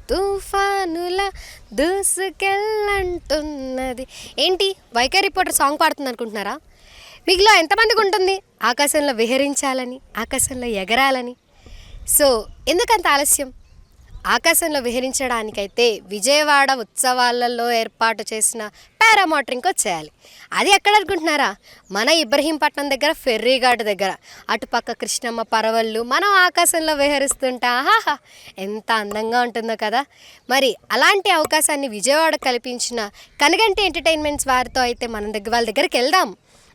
తుఫానుల దూసుకెళ్ళంటున్నది. ఏంటి YK reporter song పాడుతుంది అనుకుంటున్నారా? మీలో ఎంతమందికి ఉంటుంది ఆకాశంలో విహరించాలని, ఆకాశంలో ఎగరాలని? సో ఎందుకంత ఆలస్యం? ఆకాశంలో విహరించడానికైతే విజయవాడ ఉత్సవాలలో ఏర్పాటు చేసిన పారామోటరింగ్కి వచ్చేయాలి. అది ఎక్కడ అనుకుంటున్నారా? మన ఇబ్రహీంపట్నం దగ్గర ఫెర్రీ ఘాట్ దగ్గర, అటుపక్క కృష్ణమ్మ పరవళ్ళు, మనం ఆకాశంలో విహరిస్తుంటా ఆహా ఎంత అందంగా ఉంటుందో కదా. మరి అలాంటి అవకాశాన్ని విజయవాడ కల్పించిన కనగంటి ఎంటర్టైన్మెంట్స్ వారితో అయితే వాళ్ళ దగ్గరికి వెళ్దాం.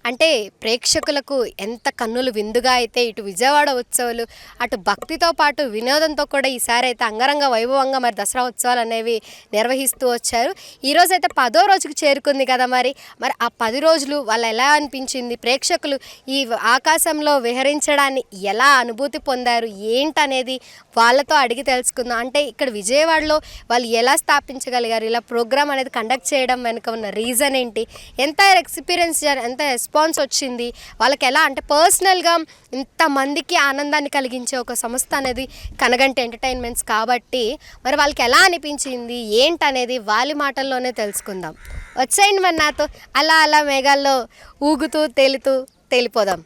అంటే ప్రేక్షకులకు ఎంత కన్నులు విందుగా అయితే ఇటు విజయవాడ ఉత్సవాలు, అటు భక్తితో పాటు వినోదంతో కూడా ఈసారి అయితే అంగరంగ వైభవంగా మరి దసరా ఉత్సవాలు అనేవి నిర్వహిస్తూ వచ్చారు. ఈరోజు అయితే 10వ రోజుకి చేరుకుంది కదా. మరి ఆ 10 రోజులు వాళ్ళు ఎలా అనిపించింది, ప్రేక్షకులు ఈ ఆకాశంలో విహరించడాన్ని ఎలా అనుభూతి పొందారు ఏంటనేది వాళ్ళతో అడిగి తెలుసుకుందాం. అంటే ఇక్కడ విజయవాడలో వాళ్ళు ఎలా స్థాపించగలిగారు, ఇలా ప్రోగ్రామ్ అనేది కండక్ట్ చేయడం వెనుక ఉన్న రీజన్ ఏంటి, ఎంత ఎక్స్పీరియన్స్, ఎంత రెస్పాన్స్ వచ్చింది వాళ్ళకి, ఎలా అంటే పర్సనల్గా ఇంతమందికి ఆనందాన్ని కలిగించే ఒక సంస్థ అనేది కనగంటి ఎంటర్టైన్మెంట్స్ కాబట్టి మరి వాళ్ళకి ఎలా అనిపించింది ఏంటనేది వాళ్ళ మాటల్లోనే తెలుసుకుందాం. వచ్చేయండి మరి నాతో, అలా అలా మేఘాల్లో ఊగుతూ తేలుతూ తేలిపోదాం.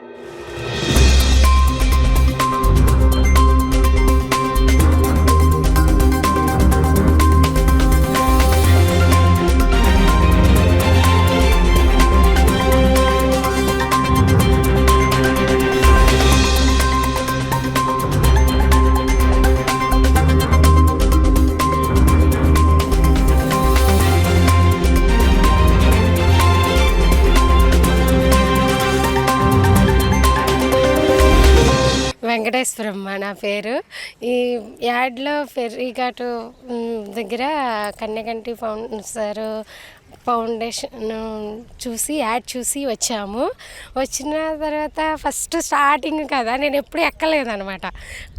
వెంకటేశ్వరం నా పేరు. ఈ యాడ్లో ఫెర్రీ ఘాట్ దగ్గర కన్యకంటి ఫౌండేషన్ చూసి యాడ్ చూసి వచ్చాము. వచ్చిన తర్వాత ఫస్ట్ స్టార్టింగ్ కదా, నేను ఎప్పుడు ఎక్కలేదనమాట,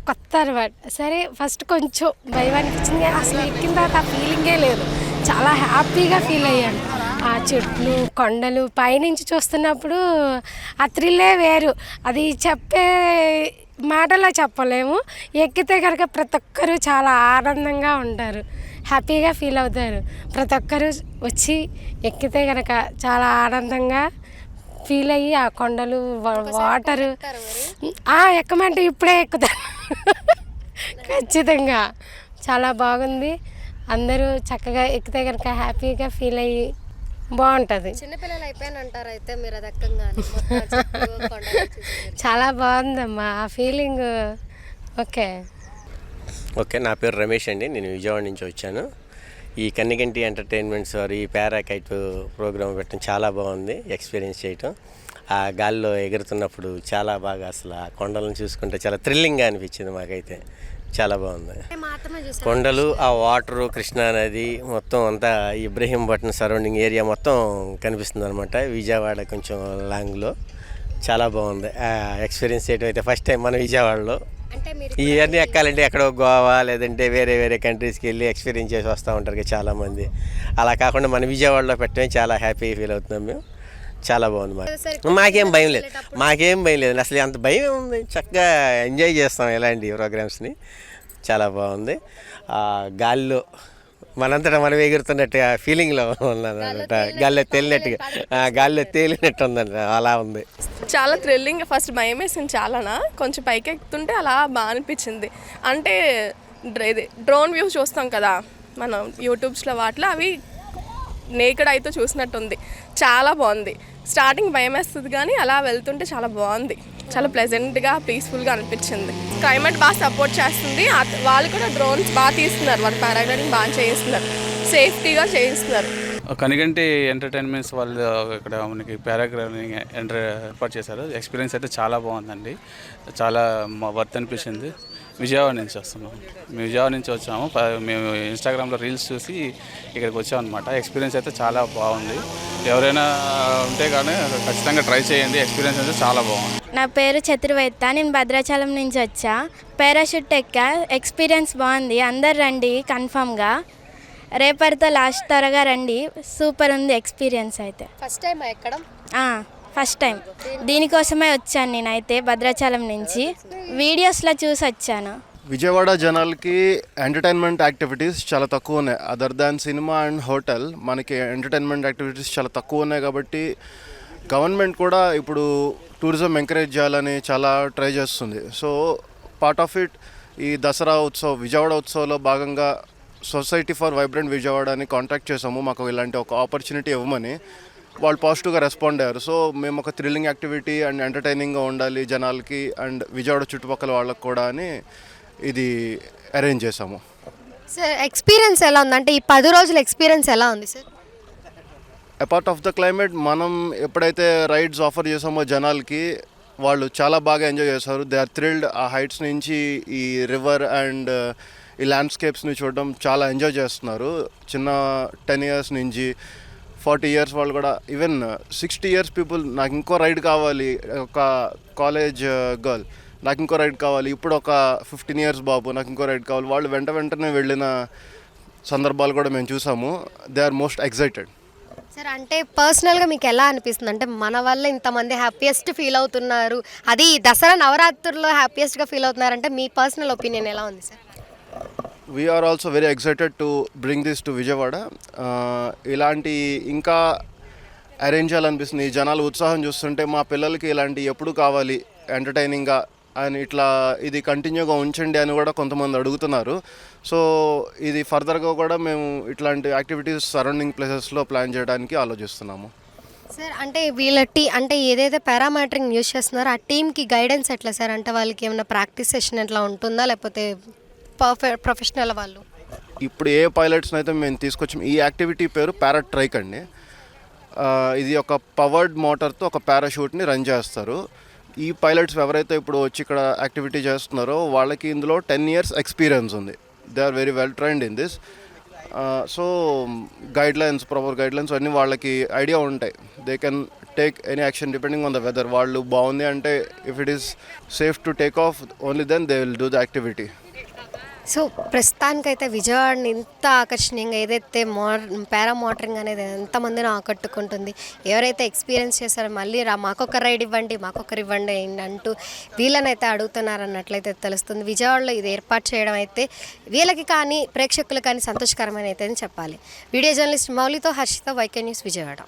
కొత్త అనమాట. సరే ఫస్ట్ కొంచెం భయం అనిపించింది, కానీ అసలు ఎక్కిన తర్వాత ఆ ఫీలింగే లేదు. చాలా హ్యాపీగా ఫీల్ అయ్యాను. ఆ చెట్లు, కొండలు పైనుంచి చూస్తున్నప్పుడు ఆ థ్రిల్లే వేరు. అది చెప్పే మాటలో చెప్పలేము. ఎక్కితే కనుక ప్రతి ఒక్కరూ చాలా ఆనందంగా ఉంటారు, హ్యాపీగా ఫీల్ అవుతారు. ప్రతి ఒక్కరూ వచ్చి ఎక్కితే కనుక చాలా ఆనందంగా ఫీల్ అయ్యి ఆ కొండలు, వాటరు ఎక్కమంటే ఇప్పుడే ఎక్కుతారు ఖచ్చితంగా. చాలా బాగుంది. అందరూ చక్కగా ఎక్కితే కనుక హ్యాపీగా ఫీల్ అయ్యి బాగుంటుంది. చిన్నపిల్లలు అయిపోయానంటారు అయితే మీరు అది ఎక్కంగానే. చాలా బాగుందమ్మా ఆ ఫీలింగ్. ఓకే, నా పేరు రమేష్ అండి. నేను విజయవాడ నుంచి వచ్చాను. ఈ కన్నిగంటి ఎంటర్టైన్మెంట్స్ వారు ఈ పారాకైట్ ప్రోగ్రామ్ పెట్టడం చాలా బాగుంది. ఎక్స్పీరియన్స్ చేయటం, ఆ గాల్లో ఎగురుతున్నప్పుడు చాలా బాగా, అసలు ఆ కొండలను చూసుకుంటే చాలా థ్రిల్లింగ్గా అనిపించింది మాకైతే. చాలా బాగుంది. కొండలు, ఆ వాటరు, కృష్ణా నది మొత్తం అంతా ఇబ్రహీంపట్నం సరౌండింగ్ ఏరియా మొత్తం కనిపిస్తుంది అనమాట. విజయవాడ కొంచెం లాంగ్లో చాలా బాగుంది. ఎక్స్పీరియన్స్ చేయడం అయితే ఫస్ట్ టైం మన విజయవాడలో. ఇవన్నీ ఎక్కాలంటే ఎక్కడో గోవా లేదంటే వేరే వేరే కంట్రీస్కి వెళ్ళి ఎక్స్పీరియన్స్ చేసి వస్తూ ఉంటారు కదా చాలామంది. అలా కాకుండా మన విజయవాడలో పెట్టడమే చాలా హ్యాపీ ఫీల్ అవుతున్నాం మేము. చాలా బాగుంది. మాకేం భయం లేదు, అసలు అంత భయం ఉంది. చక్కగా ఎంజాయ్ చేస్తాం ఇలాంటి ప్రోగ్రామ్స్ని. చాలా బాగుంది. గాల్లో మనంతటా మనం ఎగురుతున్నట్టుగా ఫీలింగ్లో ఉన్నానమాట. గాల్లో తేలినట్టు ఉందంట, అలా ఉంది. చాలా థ్రిల్లింగ్. ఫస్ట్ భయం వేసింది చాలానా, కొంచెం పైకి ఎక్కుతుంటే అలా బాగా అనిపించింది. అంటే ఇది డ్రోన్ వ్యూస్ చూస్తాం కదా మనం యూట్యూబ్స్లో, వాటిలో అవి నేకడ్ అయితే చూసినట్టుంది. చాలా బాగుంది. స్టార్టింగ్ భయం వేస్తుంది కానీ అలా వెళ్తుంటే చాలా బాగుంది. చాలా ప్లెజెంట్గా, పీస్ఫుల్గా అనిపించింది. క్లైమేట్ బాగా సపోర్ట్ చేస్తుంది. వాళ్ళు కూడా డ్రోన్స్ బాగా తీస్తున్నారు, వాళ్ళు పారాగ్లైడింగ్ బాగా చేయిస్తున్నారు, సేఫ్టీగా చేయిస్తున్నారు. కనిగంటి ఎంటర్టైన్మెంట్స్ వాళ్ళు ఇక్కడ మనకి పారాగ్లైడింగ్ ఏర్పాటు చేశారు. ఎక్స్పీరియన్స్ అయితే చాలా బాగుందండి, చాలా వర్త్ అనిపించింది. విజయవాడ నుంచి వస్తున్నాము, విజయవాడ నుంచి వచ్చాము. మేము ఇన్స్టాగ్రామ్లో రీల్స్ చూసి ఇక్కడికి వచ్చామన్నమాట. ఎక్స్పీరియన్స్ అయితే చాలా బాగుంది. ఎవరైనా ఉంటే కానీ ఖచ్చితంగా ట్రై చేయండి. ఎక్స్పీరియన్స్ అయితే చాలా బాగుంది. నా పేరు చతుర్వేత్త, నేను భద్రాచలం నుంచి వచ్చా. పారాషూట్ ఎక్కా, ఎక్స్పీరియన్స్ బాగుంది. అందరు రండి కన్ఫామ్గా, రేపటితో లాస్ట్, త్వరగా రండి. సూపర్ ఉంది ఎక్స్పీరియన్స్ అయితే. ఫస్ట్ టైం ఎక్కడం? First time. దీనికోసమే వచ్చాను నేనైతే భద్రాచలం నుంచి. వీడియోస్లో చూసి వచ్చాను. విజయవాడ జనాలకి ఎంటర్టైన్మెంట్ యాక్టివిటీస్ చాలా తక్కువ ఉన్నాయి. Other than cinema and hotel మనకి ఎంటర్టైన్మెంట్ యాక్టివిటీస్ చాలా తక్కువ ఉన్నాయి. కాబట్టి గవర్నమెంట్ కూడా ఇప్పుడు టూరిజం ఎంకరేజ్ చేయాలని చాలా ట్రై చేస్తుంది. సో పార్ట్ ఆఫ్ ఇట్ ఈ దసరా ఉత్సవ్ విజయవాడ ఉత్సవ్లో భాగంగా సొసైటీ ఫర్ వైబ్రెంట్ విజయవాడ అని కాంటాక్ట్ చేసాము. మాకు ఇలాంటి ఒక ఆపర్చునిటీ ఇవ్వమని. వాళ్ళు పాజిటివ్గా రెస్పాండ్ అయ్యారు. సో మేము ఒక థ్రిల్లింగ్ యాక్టివిటీ అండ్ ఎంటర్టైనింగ్గా ఉండాలి జనాలకి అండ్ విజయవాడ చుట్టుపక్కల వాళ్ళకి కూడా అని ఇది అరేంజ్ చేసాము. సార్ ఎక్స్పీరియన్స్ ఎలా ఉంది, అంటే ఈ 10 రోజుల ఎక్స్పీరియన్స్ ఎలా ఉంది sir? Apart of the climate మనం ఎప్పుడైతే రైడ్స్ ఆఫర్ చేసామో జనాలకి వాళ్ళు చాలా బాగా ఎంజాయ్ చేశారు. They are thrilled. ఆ హైట్స్ నుంచి ఈ రివర్ అండ్ ఈ ల్యాండ్స్కేప్స్ని చూడడం చాలా ఎంజాయ్ చేస్తున్నారు. చిన్న 10 years నుంచి 40 years వాళ్ళు కూడా, ఈవెన్ 60 years పీపుల్ నాకు ఇంకో రైడ్ కావాలి, ఒక కాలేజ్ గర్ల్ నాకు ఇంకో రైడ్ కావాలి, ఇప్పుడు ఒక 15 years బాబు నాకు ఇంకో రైడ్ కావాలి, వాళ్ళు వెంటనే వెళ్ళిన సందర్భాలు కూడా మేము చూసాము. They are most excited. Sir అంటే పర్సనల్గా మీకు ఎలా అనిపిస్తుంది, అంటే మన వల్ల ఇంతమంది హ్యాపీయెస్ట్ ఫీల్ అవుతున్నారు, అది దసరా నవరాత్రుల్లో హ్యాపీయెస్ట్గా ఫీల్ అవుతున్నారంటే మీ పర్సనల్ ఒపీనియన్ ఎలా ఉంది sir? We are also very excited to bring this to Vijayawada. ఇలాంటి ఇంకా అరేంజ్ చేయాలనిపిస్తుంది. ఈ జనాల ఉత్సాహం చూస్తుంటే మా పిల్లలకి ఇలాంటి ఎప్పుడు కావాలి ఎంటర్టైనింగ్గా అని, ఇట్లా ఇది కంటిన్యూగా ఉంచండి అని కూడా కొంతమంది అడుగుతున్నారు. సో ఇది ఫర్దర్గా కూడా మేము ఇట్లాంటి యాక్టివిటీస్ సరౌండింగ్ ప్లేసెస్లో ప్లాన్ చేయడానికి ఆలోచిస్తున్నాము. సార్ అంటే వీళ్ళ అంటే ఏదైతే పారామీటరింగ్ యూజ్ చేస్తున్నారో ఆ టీమ్కి గైడెన్స్ ఎట్లా సార్? అంటే వాళ్ళకి ఏమైనా ప్రాక్టీస్ సెషన్ ఎట్లా ఉంటుందా, లేకపోతే ప్రొఫెషనల్ వాళ్ళు? ఇప్పుడు ఏ పైలట్స్ని అయితే మేము తీసుకొచ్చాం, ఈ యాక్టివిటీ పేరు పారాట్రైక్ అండి. ఇది ఒక పవర్డ్ మోటార్తో ఒక పారాషూట్ని రన్ చేస్తారు. ఈ పైలట్స్ ఎవరైతే ఇప్పుడు వచ్చి ఇక్కడ యాక్టివిటీ చేస్తున్నారో వాళ్ళకి ఇందులో 10 years ఎక్స్పీరియన్స్ ఉంది. They are very well trained in this. So guidelines, proper guidelines అన్నీ వాళ్ళకి ఐడియా ఉంటాయి. They can take any action depending on the weather. వాళ్ళు బాగుంది అంటే if it is safe to take off only then they will do the activity. So ప్రస్తుతానికైతే విజయవాడని ఇంత ఆకర్షణీయంగా ఏదైతే పారా మోటరింగ్ అనేది ఎంతమందిని ఆకట్టుకుంటుంది, ఎవరైతే ఎక్స్పీరియన్స్ చేశారో మళ్ళీ మాకొక రైడ్ ఇవ్వండి మాకొకరు ఇవ్వండి అంటూ వీళ్ళనైతే అడుగుతున్నారన్నట్లయితే తెలుస్తుంది. విజయవాడలో ఇది ఏర్పాటు చేయడం అయితే వీళ్ళకి కానీ ప్రేక్షకులు కానీ సంతోషకరమైన అయితే చెప్పాలి. వీడియో జర్నలిస్ట్ మౌలితో హర్షిత, వైకే న్యూస్, విజయవాడ.